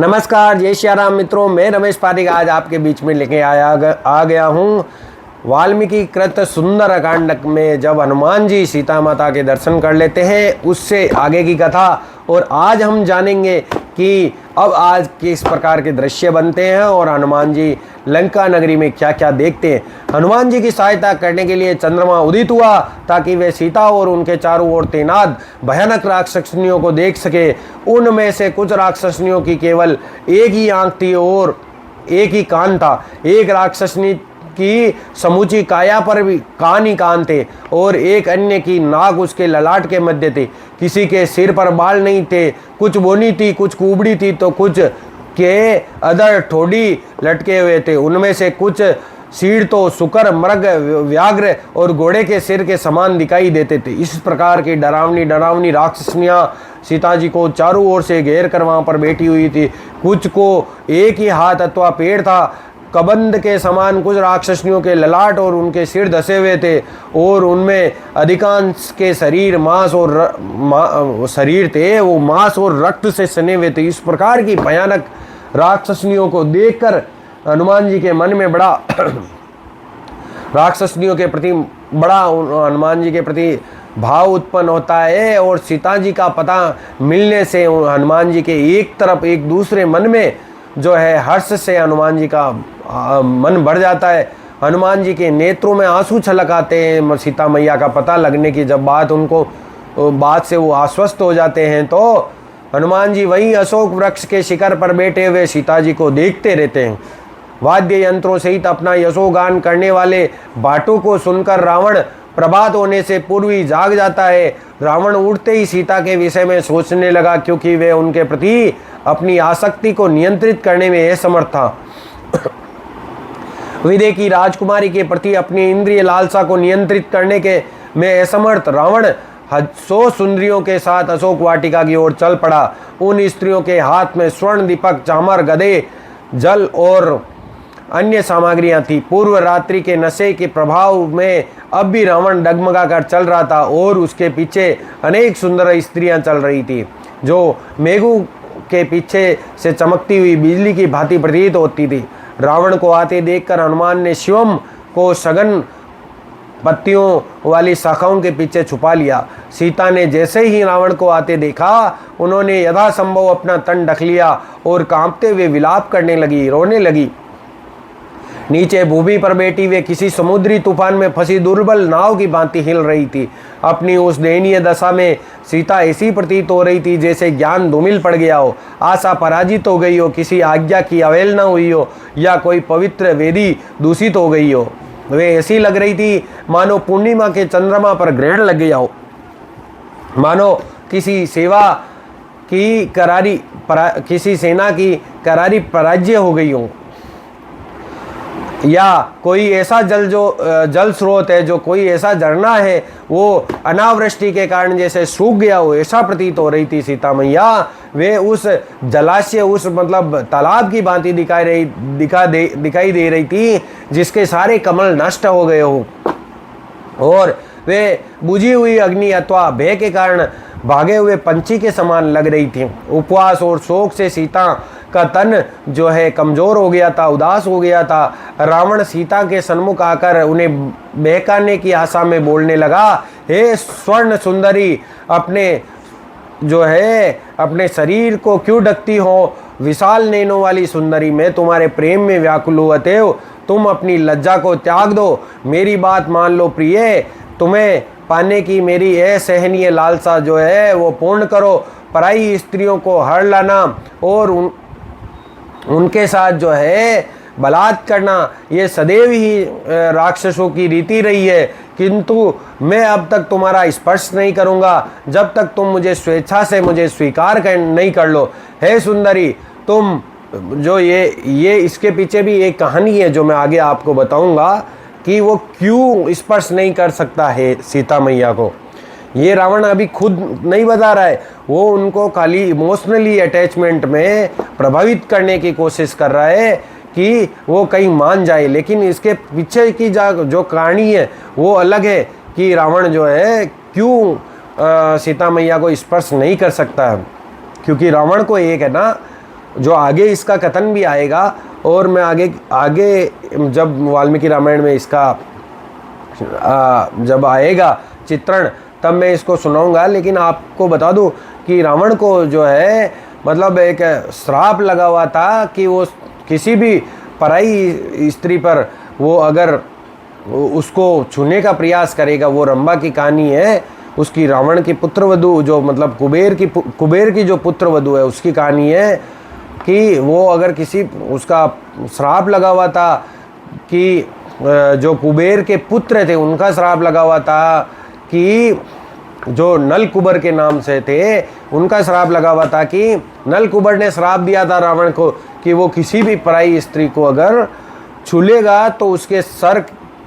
नमस्कार, जय श्री राम मित्रों। मैं रमेश पारिक आज आपके बीच में लेके आ गया हूँ वाल्मीकि कृत सुंदर कांड में जब हनुमान जी सीता माता के दर्शन कर लेते हैं उससे आगे की कथा। और आज हम जानेंगे कि अब आज किस प्रकार के दृश्य बनते हैं और हनुमान जी लंका नगरी में क्या क्या देखते हैं। हनुमान जी की सहायता करने के लिए चंद्रमा उदित हुआ ताकि वे सीता और उनके चारों ओर तैनात भयानक राक्षसनियों को देख सके। उनमें से कुछ राक्षसनियों की केवल एक ही आंख थी और एक ही कान था। एक राक्षसनी की समूची काया पर भी कान ही कान थे और एक अन्य की नाक उसके ललाट के मध्य थी। किसी के सिर पर बाल नहीं थे, कुछ बोनी थी, कुछ कुबड़ी थी तो कुछ के अदर ठोड़ी लटके हुए थे। उनमें से कुछ सीड़ तो सुकर, मृग, व्याघ्र और घोड़े के सिर के समान दिखाई देते थे। इस प्रकार की डरावनी डरावनी राक्षसनियाँ सीता जी को चारों ओर से घेर कर वहाँ पर बैठी हुई थी। कुछ को एक ही हाथ अथवा पेड़ था, कबंध के समान कुछ राक्षसनियों के ललाट और उनके सिर धसे हुए थे और उनमें अधिकांश के शरीर मांस और शरीर थे वो मांस और रक्त से सने हुए थे। इस प्रकार की भयानक राक्षसनियों को देखकर हनुमान जी के मन में बड़ा राक्षसनियों के प्रति बड़ा हनुमान जी के प्रति भाव उत्पन्न होता है। और सीता जी का पता मिलने से हनुमान जी के एक तरफ एक दूसरे मन में जो है हर्ष से हनुमान जी का मन भर जाता है। हनुमान जी के नेत्रों में आंसू छलक आते हैं सीता मैया का पता लगने की। जब बात से वो आश्वस्त हो जाते हैं तो हनुमान जी वहीं अशोक वृक्ष के शिखर पर बैठे हुए सीता जी को देखते रहते हैं। वाद्य यंत्रों सहित अपना यशोगान करने वाले भाटों को सुनकर रावण प्रभात होने से पूर्व ही जाग जाता है। रावण उठते ही सीता के विषय में सोचने लगा क्योंकि वे उनके प्रति अपनी आसक्ति को नियंत्रित करने में असमर्थ था। विदेह की राजकुमारी के प्रति अपनी इंद्रिय लालसा को नियंत्रित करने के में असमर्थ रावण 100 सुंदरियों के साथ अशोक वाटिका की ओर चल पड़ा। उन स्त्रियों के हाथ में स्वर्ण दीपक, चामर, गदे, जल और अन्य सामग्रियां थी। पूर्व रात्रि के नशे के प्रभाव में अब भी रावण डगमगा कर चल रहा था और उसके पीछे अनेक सुंदर स्त्रियां चल रही थी जो मेघू के पीछे से चमकती हुई बिजली की भांति प्रतीत होती थी। रावण को आते देखकर हनुमान ने शिवम को सघन पत्तियों वाली शाखाओं के पीछे छुपा लिया। सीता ने जैसे ही रावण को आते देखा उन्होंने यथासंभव अपना तन ढक लिया और कांपते हुए विलाप करने लगी, रोने लगी। नीचे भूमि पर बैठी वे किसी समुद्री तूफान में फंसी दुर्बल नाव की भांति हिल रही थी। अपनी उस दयनीय दशा में सीता ऐसी प्रतीत हो रही थी जैसे ज्ञान धूमिल पड़ गया हो, आशा पराजित हो गई हो, किसी आज्ञा की अवहेलना हुई हो या कोई पवित्र वेदी दूषित हो गई हो। वे ऐसी लग रही थी मानो पूर्णिमा के चंद्रमा पर ग्रहण लग गया हो, मानो किसी सेना की करारी पराजय हो गई हो, या कोई ऐसा जल स्रोत है जो कोई ऐसा झरना है वो अनावृष्टि के कारण जैसे सूख गया हो, ऐसा प्रतीत हो रही थी सीता मैया। वे उस जलाशय उस मतलब तालाब की भांति दिखाई दे रही थी जिसके सारे कमल नष्ट हो गए हो और वे बुझी हुई अग्नि अथवा भय के कारण भागे हुए पंछी के समान लग रही थी। उपवास और शोक से सीता का तन जो है कमजोर हो गया था, उदास हो गया था। रावण सीता के सन्मुख आकर उन्हें बहकाने की आशा में बोलने लगा, हे स्वर्ण सुंदरी, अपने शरीर को क्यों ढकती हो? विशाल नैनों वाली सुंदरी, मैं तुम्हारे प्रेम में व्याकुल हूँ, अतएव तुम अपनी लज्जा को त्याग दो, मेरी बात मान लो प्रिय, तुम्हें पाने की मेरी असहनीय लालसा जो है वो पूर्ण करो। पराई स्त्रियों को हर लाना और उनके साथ जो है बलात् करना ये सदैव ही राक्षसों की रीति रही है, किंतु मैं अब तक तुम्हारा स्पर्श नहीं करूँगा जब तक तुम मुझे स्वेच्छा से मुझे स्वीकार नहीं कर लो। हे सुंदरी, तुम जो ये इसके पीछे भी एक कहानी है जो मैं आगे आपको बताऊंगा कि वो क्यों स्पर्श नहीं कर सकता है सीता मैया को। ये रावण अभी खुद नहीं बता रहा है, वो उनको खाली इमोशनली अटैचमेंट में प्रभावित करने की कोशिश कर रहा है कि वो कहीं मान जाए। लेकिन इसके पीछे की जो कहानी है वो अलग है कि रावण जो है क्यों सीता मैया को स्पर्श नहीं कर सकता है। क्योंकि रावण को एक है ना जो आगे इसका कथन भी आएगा और मैं आगे जब वाल्मीकि रामायण में इसका जब आएगा चित्रण तब मैं इसको सुनाऊंगा। लेकिन आपको बता दूं कि रावण को जो है मतलब एक श्राप लगा हुआ था कि वो किसी भी पराई स्त्री पर वो अगर उसको छूने का प्रयास करेगा। वो रंभा की कहानी है, उसकी रावण की पुत्रवधू जो मतलब कुबेर की जो पुत्रवधू है उसकी कहानी है कि वो अगर किसी उसका श्राप लगा हुआ था कि जो कुबेर के पुत्र थे उनका श्राप लगा हुआ था कि जो नलकुबर के नाम से थे उनका श्राप लगा हुआ था कि नलकुबर ने श्राप दिया था रावण को कि वो किसी भी पराई स्त्री को अगर छूलेगा तो उसके सर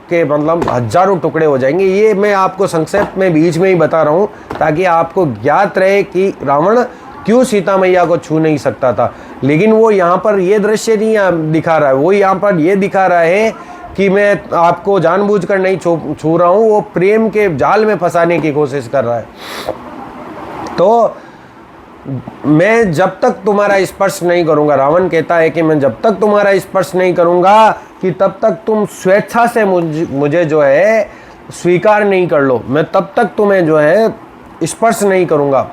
के मतलब हजारों टुकड़े हो जाएंगे। ये मैं आपको संक्षेप में बीच में ही बता रहा हूँ ताकि आपको ज्ञात रहे कि रावण क्यों सीता मैया को छू नहीं सकता था। लेकिन वो यहाँ पर ये दृश्य नहीं दिखा रहा है, वो यहाँ पर ये दिखा रहा है कि मैं आपको जानबूझकर नहीं छू रहा हूँ, वो प्रेम के जाल में फंसाने की कोशिश कर रहा है। तो मैं जब तक तुम्हारा स्पर्श नहीं करूँगा, रावण कहता है कि मैं जब तक तुम्हारा स्पर्श नहीं करूँगा कि तब तक तुम स्वेच्छा से मुझे जो है स्वीकार नहीं कर लो, मैं तब तक तुम्हें जो है स्पर्श नहीं करूँगा।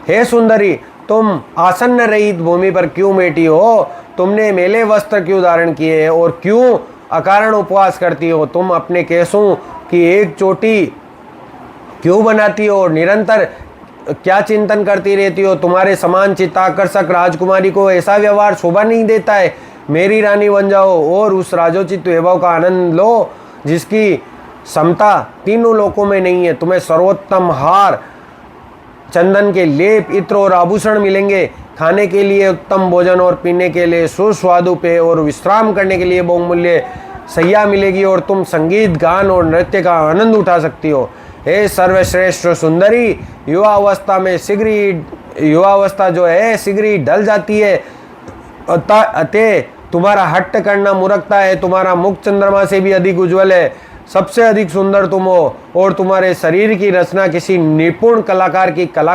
हे सुंदरी, तुम आसन्न रहित भूमि पर क्यों बैठी हो? तुमने मेले वस्त्र क्यों धारण किए और क्यों अकारण उपवास करती हो? तुम अपने केसों की एक चोटी क्यों बनाती हो और निरंतर क्या चिंतन करती रहती हो? तुम्हारे समान चित्ताकर्षक राजकुमारी को ऐसा व्यवहार शोभा नहीं देता है। मेरी रानी बन जाओ और उस राजोचित वैभव का आनंद लो जिसकी समता तीनों लोकों में नहीं है। तुम्हें सर्वोत्तम हार, चंदन के लेप, इत्र और आभूषण मिलेंगे, खाने के लिए उत्तम भोजन और पीने के लिए सुस्वादु पेय और विश्राम करने के लिए बहुमूल्य सैया मिलेगी और तुम संगीत, गान और नृत्य का आनंद उठा सकती हो। हे सर्वश्रेष्ठ सुंदरी, युवावस्था जो है शीघ्र ही ढल जाती है, अतः तुम्हारा हट्ट करना मूर्खता है। तुम्हारा मुख चंद्रमा से भी अधिक उज्जवल है, सबसे अधिक सुंदर तुम हो और तुम्हारे शरीर की रचना किसी निपुण कलाकार की कला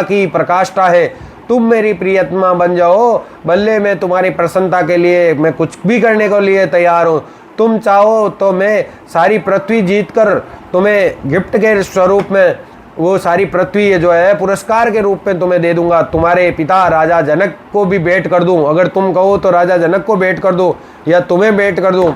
की प्रकाष्ठा है। तुम मेरी प्रियतमा बन जाओ, बल्ले मैं तुम्हारी प्रसन्नता के लिए मैं कुछ भी करने को लिए तैयार हूँ। तुम चाहो तो मैं सारी पृथ्वी जीतकर तुम्हें गिफ्ट के स्वरूप में वो सारी पृथ्वी जो है पुरस्कार के रूप में तुम्हें दे दूंगा। तुम्हारे पिता राजा जनक को भी भेंट कर दूं, अगर तुम कहो तो राजा जनक को भेंट कर दूं या तुम्हें भेंट कर दूं।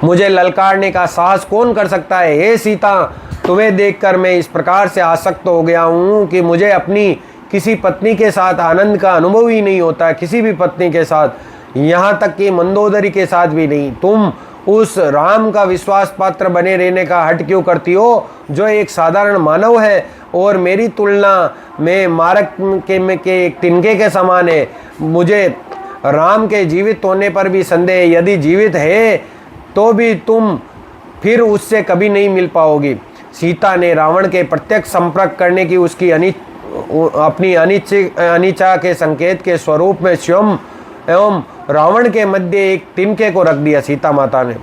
मुझे ललकारने का साहस कौन कर सकता है? हे सीता, तुम्हें देखकर मैं इस प्रकार से आसक्त हो गया हूँ कि मुझे अपनी किसी पत्नी के साथ आनंद का अनुभव ही नहीं होता, किसी भी पत्नी के साथ, यहाँ तक कि मंदोदरी के साथ भी नहीं। तुम उस राम का विश्वास पात्र बने रहने का हट क्यों करती हो जो एक साधारण मानव है और मेरी तुलना में मारक के एक तिनके के समान है? मुझे राम के जीवित होने पर भी संदेह, यदि जीवित है तो भी तुम फिर उससे कभी नहीं मिल पाओगी। सीता ने रावण के प्रत्यक्ष संपर्क करने की उसकी अपनी अनिच्छा के संकेत के स्वरूप में स्वयं एवं रावण के मध्य एक तिनके को रख दिया। सीता माता ने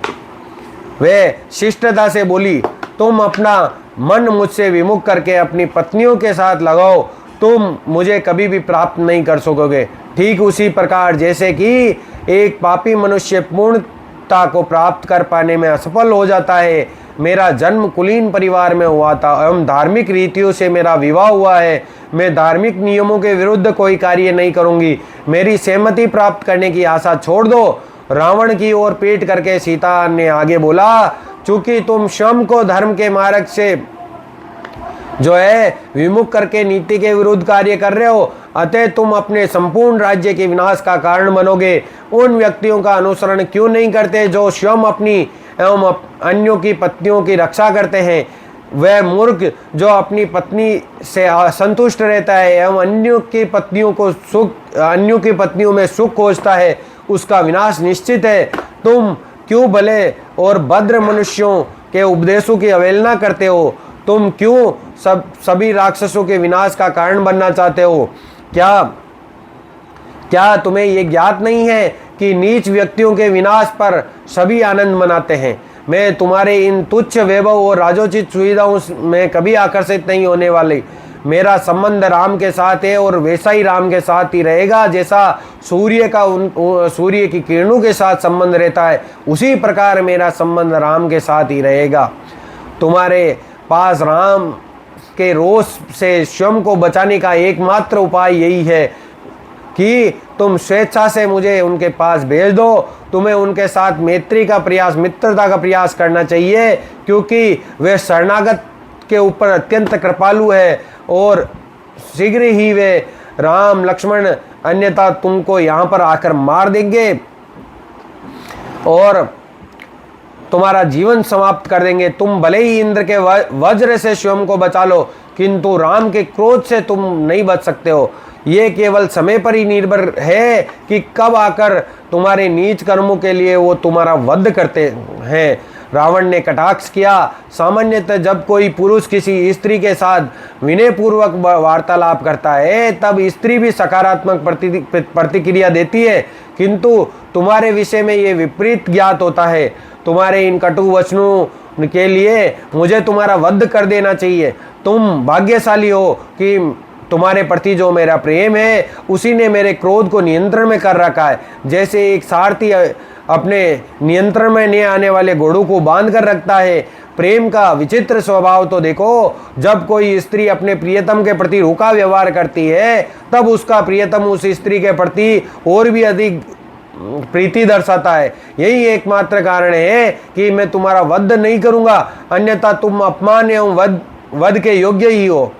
वे शिष्टता से बोली, तुम अपना मन मुझसे विमुख करके अपनी पत्नियों के साथ लगाओ, तुम मुझे कभी भी प्राप्त नहीं कर सकोगे। ठीक उसी प्रकार जैसे कि एक पापी मनुष्य पूर्णता को प्राप्त कर पाने में असफल हो जाता है। मेरा जन्म कुलीन परिवार में हुआ था एवं धार्मिक रीतियों से मेरा विवाह हुआ है। मैं धार्मिक नियमों के विरुद्ध कोई कार्य नहीं करूंगी। मेरी सहमति प्राप्त करने की आशा छोड़ दो। रावण की ओर पीठ करके सीता ने आगे बोला, चूंकि तुम स्वयं को धर्म के मार्ग से जो है विमुख करके नीति के विरुद्ध कार्य कर रहे हो, अतः तुम अपने संपूर्ण राज्य के विनाश का कारण बनोगे। उन व्यक्तियों का अनुसरण क्यों नहीं करते जो स्वयं अपनी एवं अन्यों की पत्नियों की रक्षा करते हैं? वह मूर्ख जो अपनी पत्नी से असंतुष्ट रहता है एवं अन्यों की पत्नियों में सुख खोजता है, उसका विनाश निश्चित है। तुम क्यों भले और भद्र मनुष्यों के उपदेशों की अवहेलना करते हो? तुम क्यों सभी राक्षसों के विनाश का कारण बनना चाहते हो? क्या तुम्हें ये ज्ञात नहीं है कि नीच व्यक्तियों के विनाश पर सभी आनंद मनाते हैं? मैं तुम्हारे इन तुच्छ वैभव और राजोचित सुविधाओं में कभी आकर्षित नहीं होने वाली। मेरा संबंध राम के साथ है और वैसा ही राम के साथ ही रहेगा। जैसा सूर्य की किरणों के साथ संबंध रहता है, उसी प्रकार मेरा संबंध राम के साथ ही रहेगा। तुम्हारे पास राम के रोष से स्वयं को बचाने का एकमात्र उपाय यही है कि तुम स्वेच्छा से मुझे उनके पास भेज दो। तुम्हें उनके साथ मैत्री का प्रयास, मित्रता का प्रयास करना चाहिए, क्योंकि वे शरणागत के ऊपर अत्यंत कृपालु है और शीघ्र ही वे राम लक्ष्मण अन्यथा तुमको यहाँ पर आकर मार देंगे और तुम्हारा जीवन समाप्त कर देंगे। तुम भले ही इंद्र के वज्र से स्वयं को बचा लो, किंतु राम के क्रोध से तुम नहीं बच सकते हो। ये केवल समय पर ही निर्भर है कि कब आकर तुम्हारे नीच कर्मों के लिए वो तुम्हारा वध करते हैं। रावण ने कटाक्ष किया। सामान्यतः जब कोई पुरुष किसी स्त्री के साथ विनयपूर्वक वार्तालाप करता है, तब स्त्री भी सकारात्मक प्रतिक्रिया देती है, किंतु तुम्हारे विषय में ये विपरीत ज्ञात होता है। तुम्हारे इन कटु वचनों के लिए मुझे तुम्हारा वध कर देना चाहिए। तुम भाग्यशाली हो कि तुम्हारे प्रति जो मेरा प्रेम है उसी ने मेरे क्रोध को नियंत्रण में कर रखा है। जैसे एक सारथी अपने नियंत्रण में नहीं आने वाले घोड़ों को बांध कर रखता है। प्रेम का विचित्र स्वभाव तो देखो, जब कोई स्त्री अपने प्रियतम के प्रति रूखा व्यवहार करती है, तब उसका प्रियतम उस स्त्री के प्रति और भी अधिक प्रीति दर्शाता है। यही एकमात्र कारण है कि मैं तुम्हारा वध नहीं करूंगा, अन्यथा तुम अपमान एवं वध के योग्य ही हो।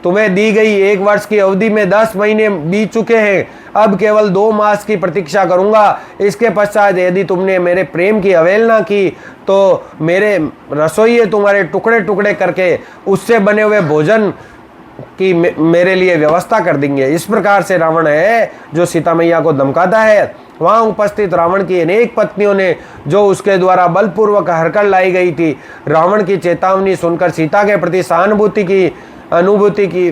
तुम्हें दी गई 1 वर्ष की अवधि में 10 महीने बीत चुके हैं। अब केवल 2 मास की प्रतीक्षा करूंगा। इसके पश्चात यदि तुमने मेरे प्रेम की अवहेलना की तो मेरे रसोइये तुम्हारे टुकड़े टुकड़े करके उससे बने हुए भोजन की मेरे लिए व्यवस्था कर देंगे। इस प्रकार से रावण है जो सीता मैया को धमकाता है। वहाँ उपस्थित रावण की अनेक पत्नियों ने जो उसके द्वारा बलपूर्वक हरकत लाई गई थी, रावण की चेतावनी सुनकर सीता के प्रति सहानुभूति की अनुभूति की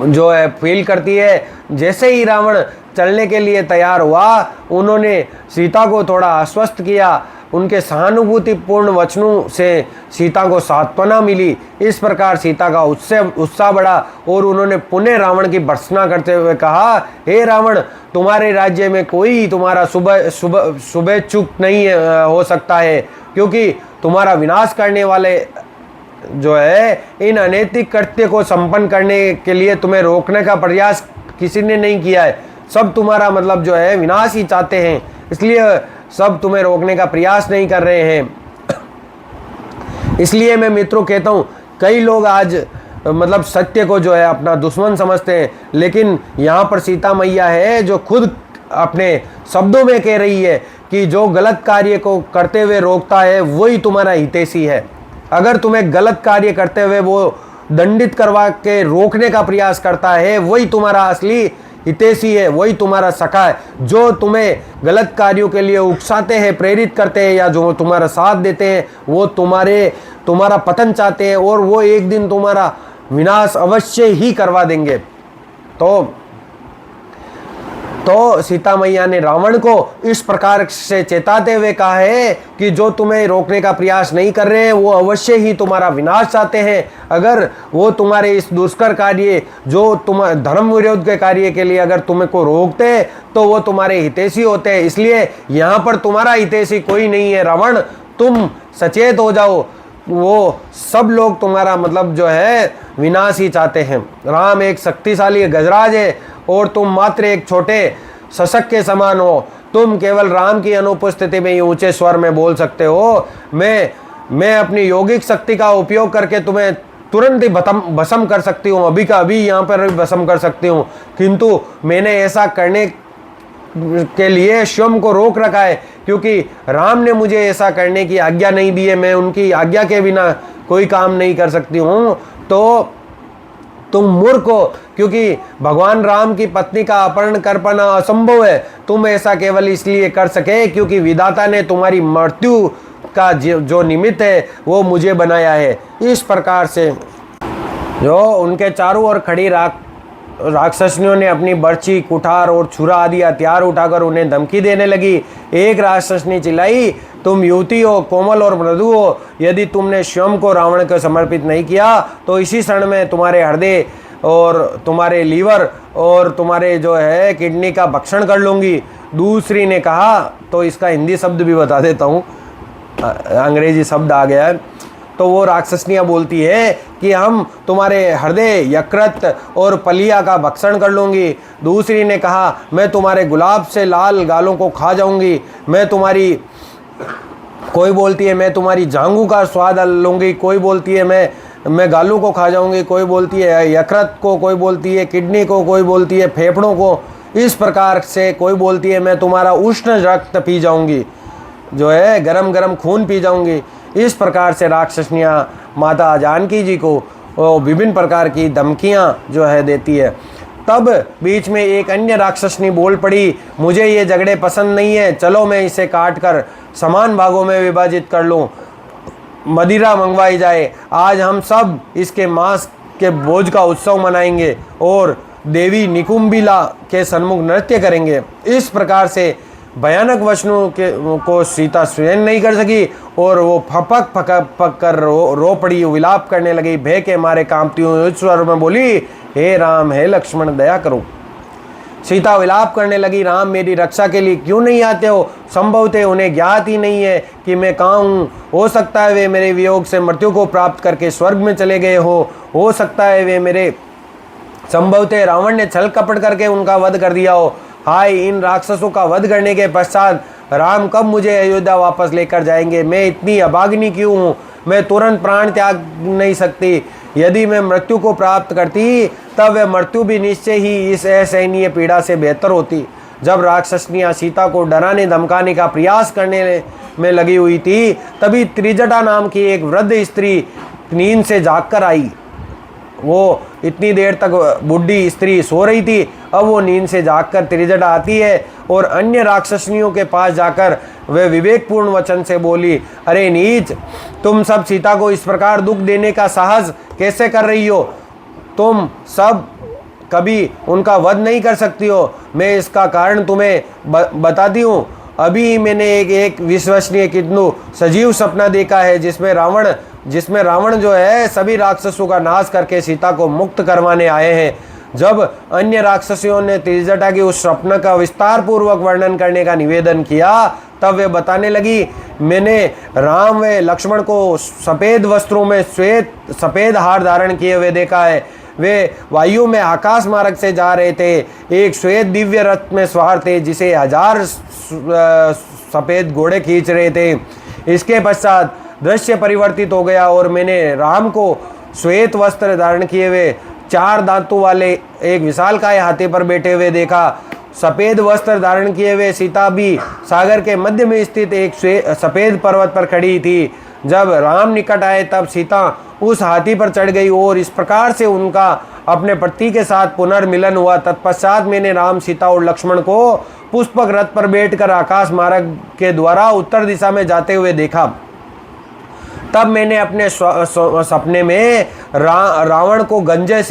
जो है फील करती है। जैसे ही रावण चलने के लिए तैयार हुआ, उन्होंने सीता को थोड़ा आश्वस्त किया। उनके सहानुभूतिपूर्ण वचनों से सीता को सांत्वना मिली। इस प्रकार सीता का उत्साह बढ़ा और उन्होंने पुनः रावण की भर्त्सना करते हुए कहा, हे रावण, तुम्हारे राज्य में कोई तुम्हारा शुभेच्छुक नहीं हो सकता है, क्योंकि तुम्हारा विनाश करने वाले जो है इन अनैतिक कृत्य को संपन्न करने के लिए तुम्हें रोकने का प्रयास किसी ने नहीं किया है। सब तुम्हारा मतलब जो है विनाश ही चाहते हैं, इसलिए सब तुम्हें रोकने का प्रयास नहीं कर रहे हैं। इसलिए मैं मित्रों कहता हूँ, कई लोग आज मतलब सत्य को जो है अपना दुश्मन समझते हैं, लेकिन यहाँ पर सीता मैया है जो खुद अपने शब्दों में कह रही है कि जो गलत कार्य को करते हुए रोकता है वही तुम्हारा हितैषी है। अगर तुम्हें गलत कार्य करते हुए वो दंडित करवा के रोकने का प्रयास करता है, वही तुम्हारा असली हितैषी है, वही तुम्हारा सखा है। जो तुम्हें गलत कार्यों के लिए उकसाते हैं, प्रेरित करते हैं या जो तुम्हारा साथ देते हैं, वो तुम्हारा पतन चाहते हैं और वो एक दिन तुम्हारा विनाश अवश्य ही करवा देंगे। तो सीता मैया ने रावण को इस प्रकार से चेताते हुए कहा है कि जो तुम्हें रोकने का प्रयास नहीं कर रहे हैं वो अवश्य ही तुम्हारा विनाश चाहते हैं। अगर वो तुम्हारे इस दुष्कर कार्य, जो तुम धर्म विरोध के कार्य के लिए अगर तुम्हें को रोकते हैं, तो वो तुम्हारे हितैषी होते हैं। इसलिए यहाँ पर तुम्हारा हितैषी कोई नहीं है रावण, तुम सचेत हो जाओ। वो सब लोग तुम्हारा मतलब जो है विनाश ही चाहते हैं। राम एक शक्तिशाली गजराज है और तुम मात्र एक छोटे शशक के समान हो। तुम केवल राम की अनुपस्थिति में ही ऊंचे स्वर में बोल सकते हो। मैं अपनी यौगिक शक्ति का उपयोग करके तुम्हें तुरंत ही भस्म कर सकती हूँ, अभी का अभी यहाँ पर भस्म कर सकती हूँ, किंतु मैंने ऐसा करने के लिए स्वयं को रोक रखा है, क्योंकि राम ने मुझे ऐसा करने की आज्ञा नहीं दी है। मैं उनकी आज्ञा के बिना कोई काम नहीं कर सकती हूँ। तो तुम मूर्ख हो, क्योंकि भगवान राम की पत्नी का अपहरण कर पाना असंभव है। तुम ऐसा केवल इसलिए कर सके क्योंकि विधाता ने तुम्हारी मृत्यु का जो निमित्त है वो मुझे बनाया है। इस प्रकार से जो उनके चारों ओर खड़ी राक्षसनियों ने अपनी बर्छी, कुठार और छुरा आदि हथियार उठाकर उन्हें धमकी देने लगी। एक राक्षसनी चिल्लाई, तुम युवती हो, कोमल और मृदु हो, यदि तुमने स्वयं को रावण को समर्पित नहीं किया तो इसी क्षण में तुम्हारे हृदय और तुम्हारे लीवर और तुम्हारे जो है किडनी का भक्षण कर लूँगी। दूसरी ने कहा, तो इसका हिंदी शब्द भी बता देता हूँ, अंग्रेजी शब्द आ गया है। तो वो राक्षसनियाँ बोलती है कि हम तुम्हारे हृदय, यकृत और पलिया का भक्षण कर लूँगी। दूसरी ने कहा, मैं तुम्हारे गुलाब से लाल गालों को खा जाऊँगी। कोई बोलती है मैं तुम्हारी जांघू का स्वाद लूँगी, कोई बोलती है मैं गालों को खा जाऊँगी, कोई बोलती है यकृत को, कोई बोलती है किडनी को, कोई बोलती है फेफड़ों को। इस प्रकार से कोई बोलती है मैं तुम्हारा उष्ण रक्त पी जाऊँगी, जो है गरम गरम खून पी जाऊँगी। इस प्रकार से राक्षसनियाँ माता जानकी जी को विभिन्न प्रकार की धमकियाँ जो है देती है। तब बीच में एक अन्य राक्षसनी बोल पड़ी, मुझे ये झगड़े पसंद नहीं है, चलो मैं इसे काट कर समान भागों में विभाजित कर लूँ, मदिरा मंगवाई जाए। आज हम सब इसके मांस के भोज का उत्सव मनाएंगे और देवी निकुंबिला के सन्मुख नृत्य करेंगे। इस प्रकार से भयानक वचनों को सीता स्वयं नहीं कर सकी और वो फपक फक कर रो पड़ी, विलाप करने लगी। भय के मारे कांपती हुई स्वर में बोली, हे राम, हे लक्ष्मण, दया करो। सीता विलाप करने लगी, राम मेरी रक्षा के लिए क्यों नहीं आते हो? संभवतः उन्हें ज्ञात ही नहीं है कि मैं कहाँ हूँ। हो सकता है वे मेरे वियोग से मृत्यु को प्राप्त करके स्वर्ग में चले गए हो सकता है वे मेरे संभवतः रावण ने छल कपट करके उनका वध कर दिया हो। हाय, इन राक्षसों का वध करने के पश्चात राम कब मुझे अयोध्या वापस लेकर जाएंगे? मैं इतनी अभागिनी क्यों हूँ? मैं तुरंत प्राण त्याग नहीं सकती। यदि मैं मृत्यु को प्राप्त करती तब वह मृत्यु भी निश्चय ही इस असहनीय पीड़ा से बेहतर होती। जब राक्षसनियाँ सीता को डराने धमकाने का प्रयास करने में लगी हुई थी, तभी त्रिजटा नाम की एक वृद्ध स्त्री नींद से जागकर आई। वो इतनी देर तक बूढ़ी स्त्री सो रही थी, अब वो नींद से जागकर त्रिजटा आती है और अन्य राक्षसनियों के पास जाकर वे विवेकपूर्ण वचन से बोली, अरे नीच, तुम सब सीता को इस प्रकार दुख देने का साहस कैसे कर रही हो? तुम सब कभी उनका वध नहीं कर सकती हो। मैं इसका कारण तुम्हें बताती हूँ। अभी मैंने एक विश्वसनीय किंतु सजीव सपना देखा है जिसमें रावण जो है सभी राक्षसों का नाश करके सीता को मुक्त करवाने आए हैं। जब अन्य राक्षसियों ने त्रिजटा की उस स्वप्न का विस्तार पूर्वक वर्णन करने का निवेदन किया, तब वे बताने लगी, मैंने राम व लक्ष्मण को सफ़ेद वस्त्रों में श्वेत सफ़ेद हार धारण किए हुए देखा है। वे वायु में आकाश मार्ग से जा रहे थे। एक श्वेत दिव्य रथ में सवार थे जिसे 1000 सफ़ेद घोड़े खींच रहे थे। इसके पश्चात दृश्य परिवर्तित हो गया और मैंने राम को श्वेत वस्त्र धारण किए हुए 4 दांतों वाले एक विशालकाय हाथी पर बैठे हुए देखा। सफ़ेद वस्त्र धारण किए हुए सीता भी सागर के मध्य में स्थित एक सफ़ेद पर्वत पर खड़ी थी। जब राम निकट आए तब सीता उस हाथी पर चढ़ गई और इस प्रकार से उनका अपने पति के साथ पुनर्मिलन हुआ। तत्पश्चात मैंने राम, सीता और लक्ष्मण को पुष्पक रथ पर बैठकर आकाश मार्ग के द्वारा उत्तर दिशा में जाते हुए देखा। तब मैंने अपने सपने में रावण को गंजे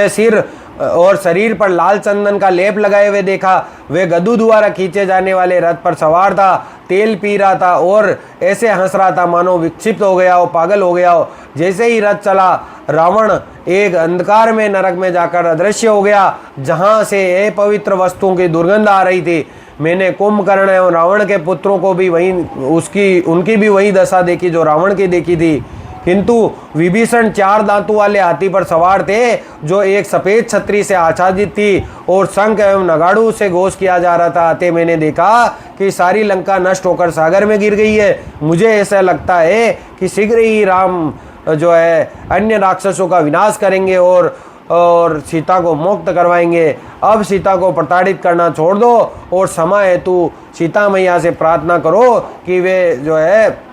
सिर और शरीर पर लाल चंदन का लेप लगाए हुए देखा। वे गदू द्वारा खींचे जाने वाले रथ पर सवार था, तेल पी रहा था और ऐसे हंस रहा था मानो विक्षिप्त हो गया हो, पागल हो गया हो। जैसे ही रथ चला, रावण एक अंधकार में नरक में जाकर अदृश्य हो गया, जहाँ से अपवित्र वस्तुओं की दुर्गंध आ रही थी। मैंने कुंभकर्ण एवं रावण के पुत्रों को भी उनकी भी वही दशा देखी जो रावण की देखी थी, किंतु विभीषण 4 दांतों वाले हाथी पर सवार थे जो एक सफ़ेद छतरी से आच्छादित थी और शंख एवं नगाड़ू से घोष किया जा रहा था। अतः मैंने देखा कि सारी लंका नष्ट होकर सागर में गिर गई है। मुझे ऐसा लगता है कि शीघ्र ही राम जो है अन्य राक्षसों का विनाश करेंगे और सीता को मुक्त करवाएंगे। अब सीता को प्रताड़ित करना छोड़ दो और समय हेतु सीता मैया से प्रार्थना करो कि वे जो है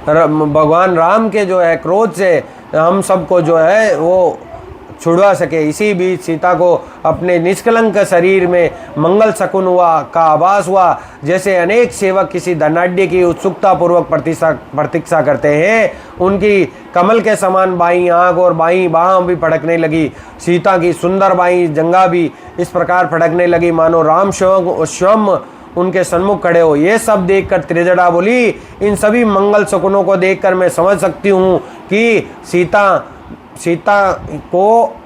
भगवान राम के जो है क्रोध से हम सबको जो है वो छुड़वा सके। इसी बीच सीता को अपने निष्कलंक शरीर में मंगल शकुन हुआ का आभास हुआ। जैसे अनेक सेवक किसी धनाढ्य की उत्सुकता पूर्वक प्रतीक्षा करते हैं, उनकी कमल के समान बाईं आंख और बाईं बाह भी फड़कने लगी। सीता की सुंदर बाईं जंघा भी इस प्रकार फड़कने लगी मानो राम स्वयं उनके सन्मुख खड़े हो। ये सब देखकर त्रिजटा बोली, इन सभी मंगल शकुनों को देखकर मैं समझ सकती हूँ कि सीता को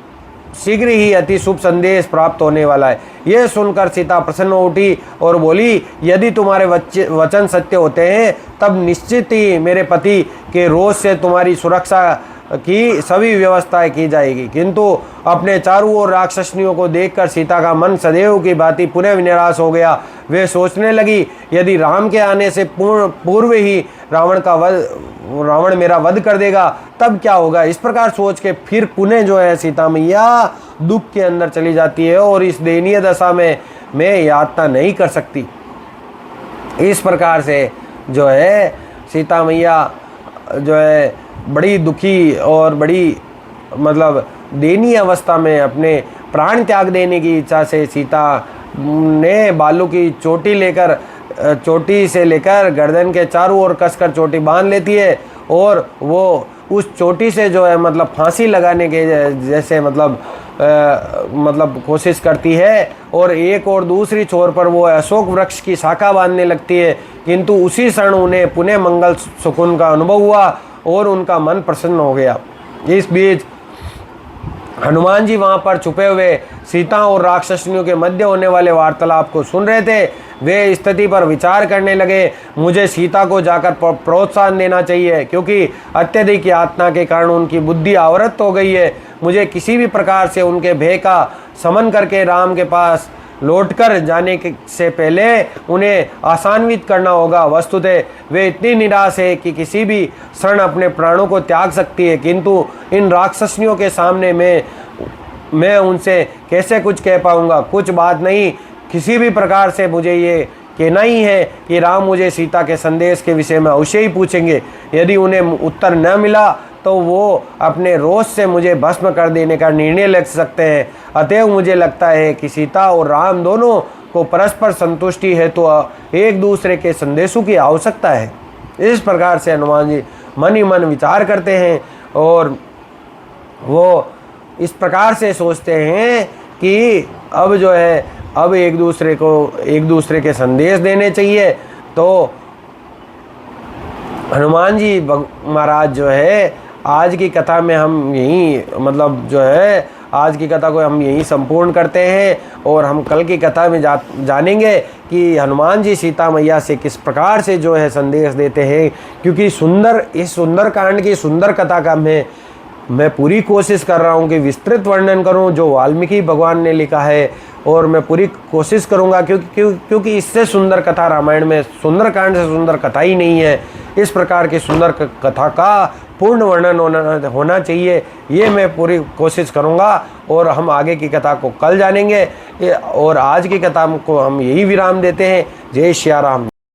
शीघ्र ही अति शुभ संदेश प्राप्त होने वाला है। यह सुनकर सीता प्रसन्न हो उठी और बोली, यदि तुम्हारे वचन सत्य होते हैं तब निश्चित ही मेरे पति के रोष से तुम्हारी सुरक्षा की सभी व्यवस्थाएं की जाएगी। किंतु अपने चारों ओर राक्षसनियों को देखकर सीता का मन सदैव की भांति पुनः निराश हो गया। वे सोचने लगी, यदि राम के आने से पूर्व ही रावण मेरा वध कर देगा तब क्या होगा। इस प्रकार सोच के फिर पुनः जो है सीता मैया दुख के अंदर चली जाती है और इस दयनीय दशा में मैं यातना नहीं कर सकती। इस प्रकार से जो है सीता मैया जो है बड़ी दुखी और बड़ी मतलब दयनीय अवस्था में अपने प्राण त्याग देने की इच्छा से सीता ने बालू की चोटी से लेकर गर्दन के चारों ओर कसकर चोटी बांध लेती है और वो उस चोटी से जो है मतलब फांसी लगाने के जैसे मतलब कोशिश करती है और एक और दूसरी छोर पर वो अशोक वृक्ष की शाखा बांधने लगती है। किंतु उसी क्षण उन्हें पुनः मंगल सुकून का अनुभव हुआ और उनका मन प्रसन्न हो गया। इस बीच हनुमान जी वहां पर छुपे हुए सीता और राक्षसनियों के मध्य होने वाले वार्तालाप को सुन रहे थे। वे स्थिति पर विचार करने लगे, मुझे सीता को जाकर प्रोत्साहन देना चाहिए क्योंकि अत्यधिक यातना के कारण उनकी बुद्धि आवृत हो गई है। मुझे किसी भी प्रकार से उनके भय का शमन करके राम के पास लौटकर जाने से पहले उन्हें आसान्वित करना होगा। वस्तुतः वे इतनी निराश है कि किसी भी क्षण अपने प्राणों को त्याग सकती है, किंतु इन राक्षसनियों के सामने मैं उनसे कैसे कुछ कह पाऊंगा। कुछ बात नहीं, किसी भी प्रकार से मुझे ये कहना ही है कि राम मुझे सीता के संदेश के विषय में अवश्य ही पूछेंगे। यदि उन्हें उत्तर न मिला तो वो अपने रोष से मुझे भस्म कर देने का निर्णय ले सकते हैं। अतएव मुझे लगता है कि सीता और राम दोनों को परस्पर संतुष्टि है तो एक दूसरे के संदेशों की आवश्यकता है। इस प्रकार से हनुमान जी मन ही मन विचार करते हैं और वो इस प्रकार से सोचते हैं कि अब जो है अब एक दूसरे के संदेश देने चाहिए। तो हनुमान जी महाराज जो है आज की कथा में हम यही मतलब जो है आज की कथा को हम यही संपूर्ण करते हैं और हम कल की कथा में जानेंगे कि हनुमान जी सीता मैया से किस प्रकार से जो है संदेश देते हैं। क्योंकि इस सुंदर कांड की सुंदर कथा का मैं पूरी कोशिश कर रहा हूँ कि विस्तृत वर्णन करूँ जो वाल्मीकि भगवान ने लिखा है और मैं पूरी कोशिश करूँगा क्योंकि इससे सुंदर कथा रामायण में सुंदर कांड से सुंदर कथा ही नहीं है। इस प्रकार की सुंदर कथा का पूर्ण वर्णन होना चाहिए, ये मैं पूरी कोशिश करूँगा और हम आगे की कथा को कल जानेंगे और आज की कथा को हम यही विराम देते हैं। जय श्री राम।